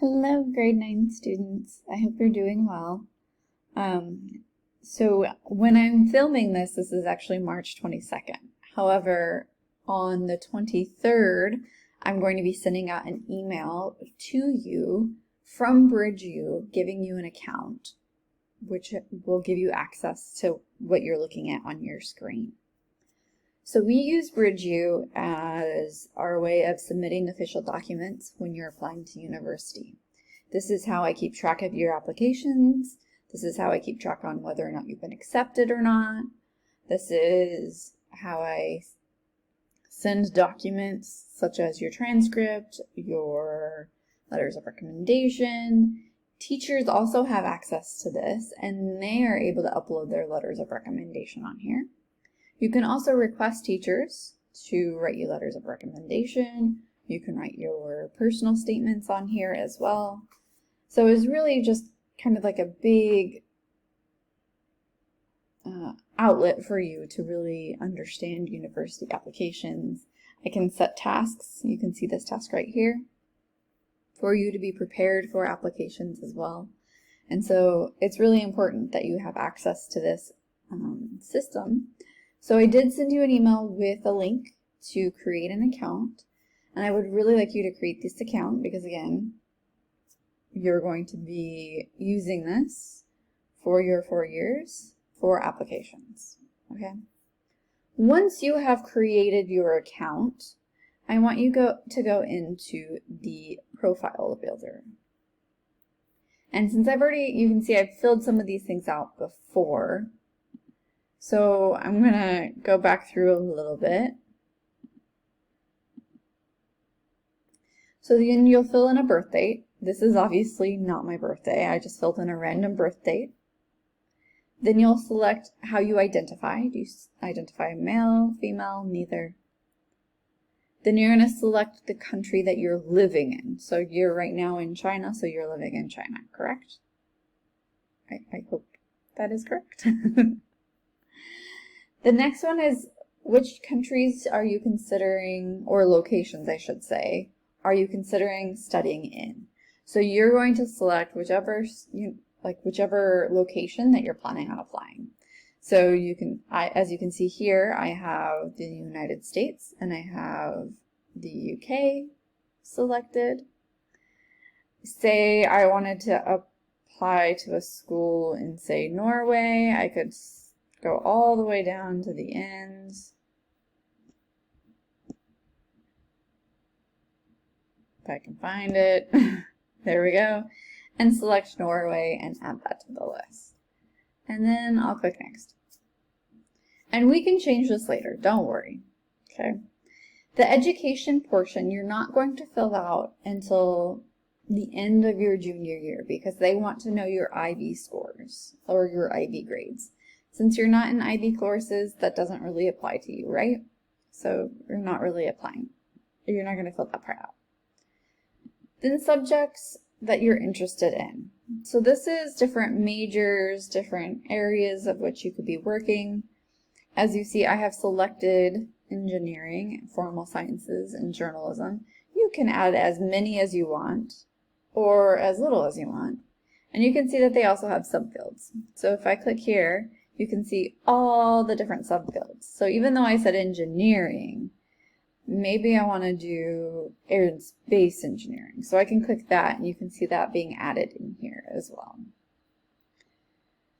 Hello, grade 9 students. I hope you're doing well. So when I'm filming this is actually March 22nd. However, on the 23rd, I'm going to be sending out an email to you from BridgeU giving you an account, which will give you access to what you're looking at on your screen. So we use BridgeU as our way of submitting official documents when you're applying to university. This is how I keep track of your applications. This is how I keep track on whether or not you've been accepted or not. This is how I send documents such as your transcript, your letters of recommendation. Teachers also have access to this, and they are able to upload their letters of recommendation on here. You can also request teachers to write you letters of recommendation. You can write your personal statements on here as well. So it's really just kind of like a big outlet for you to really understand university applications. I can set tasks. You can see this task right here for you to be prepared for applications as well. And so it's really important that you have access to this system. So I did send you an email with a link to create an account, and I would really like you to create this account because, again, you're going to be using this for your 4 years for applications, okay? Once you have created your account, I want you to go into the profile builder. And since you can see I've filled some of these things out before, so I'm going to go back through a little bit. So then you'll fill in a birth date. This is obviously not my birthday. I just filled in a random birth date. Then you'll select how you identify. Do you identify male, female, neither? Then you're going to select the country that you're living in. So you're right now in China, so you're living in China, correct? I hope that is correct. The next one is which countries are you considering, or locations I should say, are you considering studying in? So you're going to select whichever location that you're planning on applying. So you can, as you can see here, I have the United States and I have the UK selected. Say I wanted to apply to a school in, say, Norway, I could go all the way down to the ends. If I can find it. There we go. And select Norway and add that to the list. And then I'll click next. And we can change this later, don't worry. Okay. The education portion you're not going to fill out until the end of your junior year because they want to know your IB scores or your IB grades. Since you're not in IB courses, that doesn't really apply to you, right? So you're not really applying. You're not going to fill that part out. Then subjects that you're interested in. So this is different majors, different areas of which you could be working. As you see, I have selected engineering, formal sciences, and journalism. You can add as many as you want or as little as you want. And you can see that they also have subfields. So if I click here, you can see all the different subfields. So even though I said engineering, maybe I want to do air and space engineering. So I can click that and you can see that being added in here as well.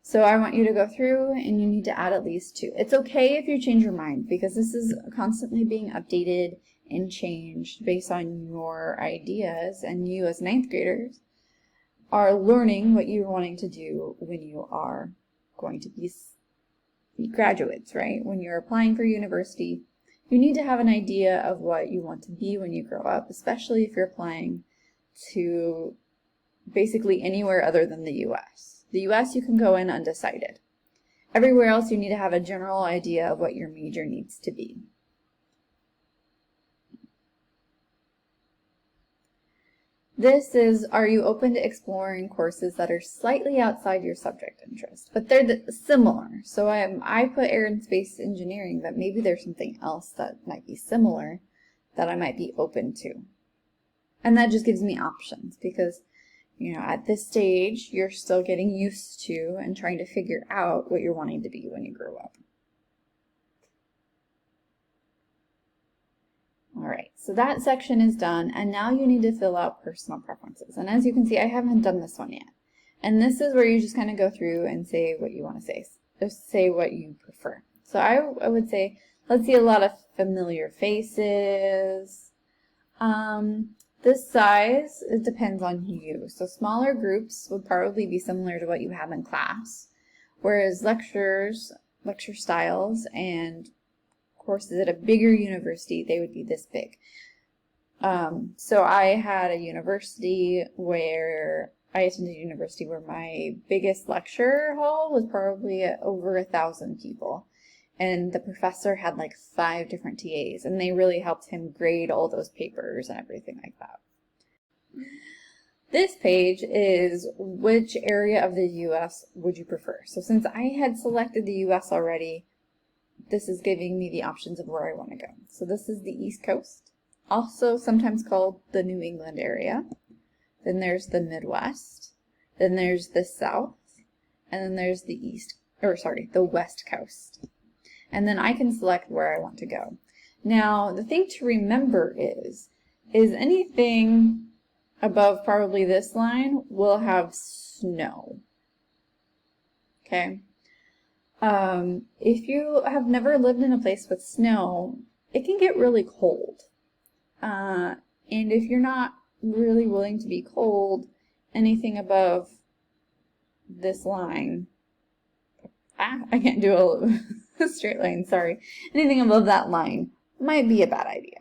So I want you to go through and you need to add at least 2. It's okay if you change your mind because this is constantly being updated and changed based on your ideas, and you as 9th graders are learning what you're wanting to do when you are going to be graduates, right? When you're applying for university, you need to have an idea of what you want to be when you grow up, especially if you're applying to basically anywhere other than the U.S. The U.S. you can go in undecided. Everywhere else you need to have a general idea of what your major needs to be. This is, are you open to exploring courses that are slightly outside your subject interest, but they're similar. So I put air and space engineering, but maybe there's something else that might be similar that I might be open to. And that just gives me options because, you know, at this stage, you're still getting used to and trying to figure out what you're wanting to be when you grow up. All right, so that section is done, and now you need to fill out personal preferences. And as you can see, I haven't done this one yet. And this is where you just kind of go through and say what you want to say, just say what you prefer. So I would say, let's see a lot of familiar faces. This size, it depends on you. So smaller groups would probably be similar to what you have in class, whereas lecture styles and courses at a bigger university, they would be this big. So I attended a university where my biggest lecture hall was probably over 1,000 people. And the professor had like 5 different TAs, and they really helped him grade all those papers and everything like that. This page is which area of the U.S. would you prefer? So since I had selected the U.S. already, this is giving me the options of where I want to go. So this is the East Coast, also sometimes called the New England area. Then there's the Midwest. Then there's the South. And then there's the West Coast. And then I can select where I want to go. Now, the thing to remember is anything above probably this line will have snow. Okay? If you have never lived in a place with snow, it can get really cold. And if you're not really willing to be cold, anything above this line, I can't do a straight line, sorry. Anything above that line might be a bad idea.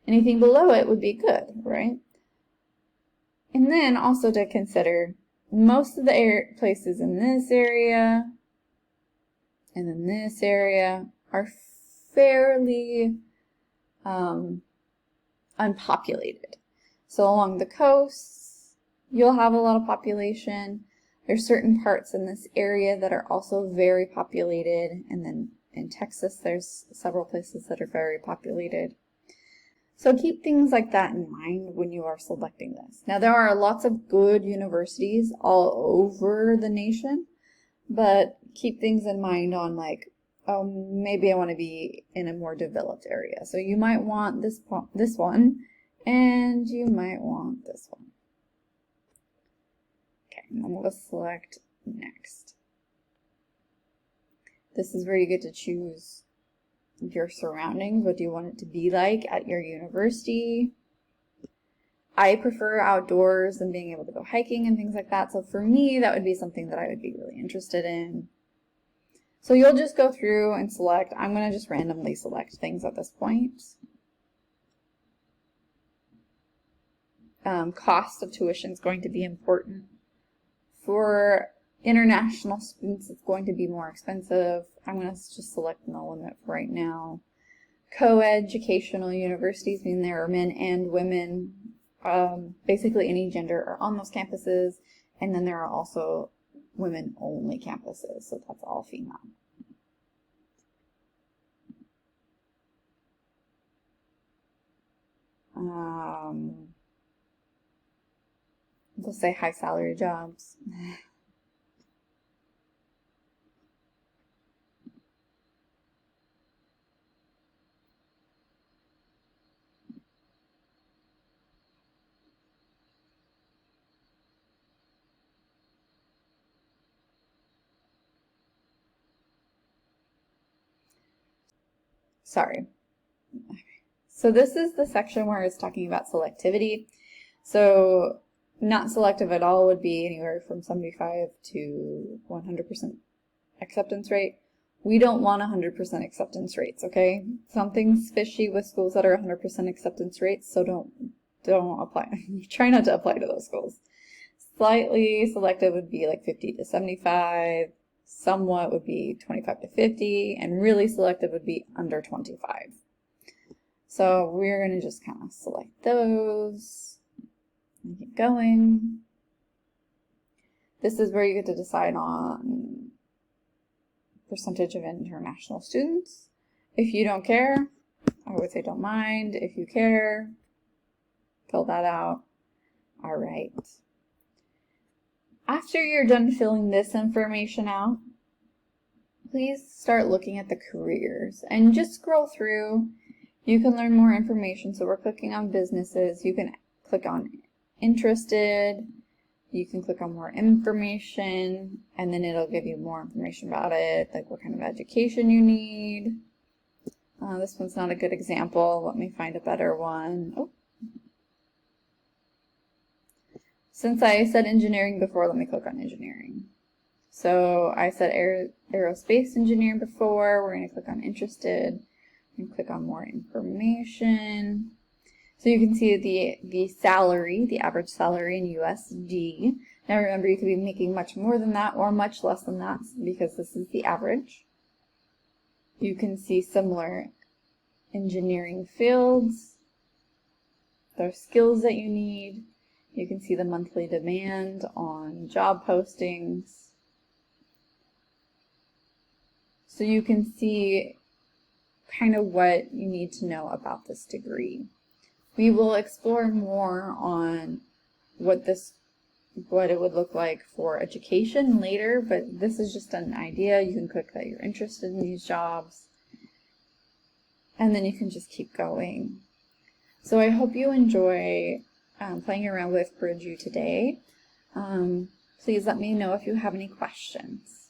Anything below it would be good, right? And then also to consider, most of the places in this area and in this area are fairly unpopulated. So along the coasts, you'll have a lot of population. There's certain parts in this area that are also very populated, and then in Texas there's several places that are very populated. So keep things like that in mind when you are selecting this. Now there are lots of good universities all over the nation, but keep things in mind on like, oh, maybe I want to be in a more developed area. So you might want this one, and you might want this one. And then we'll select next. This is where you get to choose your surroundings. What do you want it to be like at your university? I prefer outdoors and being able to go hiking and things like that. So for me, that would be something that I would be really interested in. So you'll just go through and select. I'm going to just randomly select things at this point. Cost of tuition is going to be important. For international students, it's going to be more expensive. I'm going to just select no limit for right now. Co-educational universities, meaning there are men and women, basically any gender, are on those campuses. And then there are also women-only campuses, so that's all female. We'll say high salary jobs. Sorry. So this is the section where it's talking about selectivity. So not selective at all would be anywhere from 75 to 100% acceptance rate. We don't want 100% acceptance rates, okay? Something's fishy with schools that are 100% acceptance rates, so don't apply. Try not to apply to those schools. Slightly selective would be like 50 to 75. Somewhat would be 25 to 50, and really selective would be under 25. So we're going to just kind of select those and keep going. This is where you get to decide on percentage of international students. If you don't care, I would say don't mind. If you care, fill that out. All right. After you're done filling this information out, please start looking at the careers and just scroll through. You can learn more information. So we're clicking on businesses. You can click on interested. You can click on more information, and then it'll give you more information about it, like what kind of education you need. This one's not a good example. Let me find a better one. Oh. Since I said engineering before, let me click on engineering. So I said aerospace engineering before. We're going to click on interested and click on more information. So you can see the salary, the average salary in USD. Now remember, you could be making much more than that or much less than that because this is the average. You can see similar engineering fields, the skills that you need. You can see the monthly demand on job postings. So you can see kind of what you need to know about this degree. We will explore more on what it would look like for education later, but this is just an idea. You can click that you're interested in these jobs, and then you can just keep going. So I hope you enjoy playing around with BridgeU today. Please let me know if you have any questions.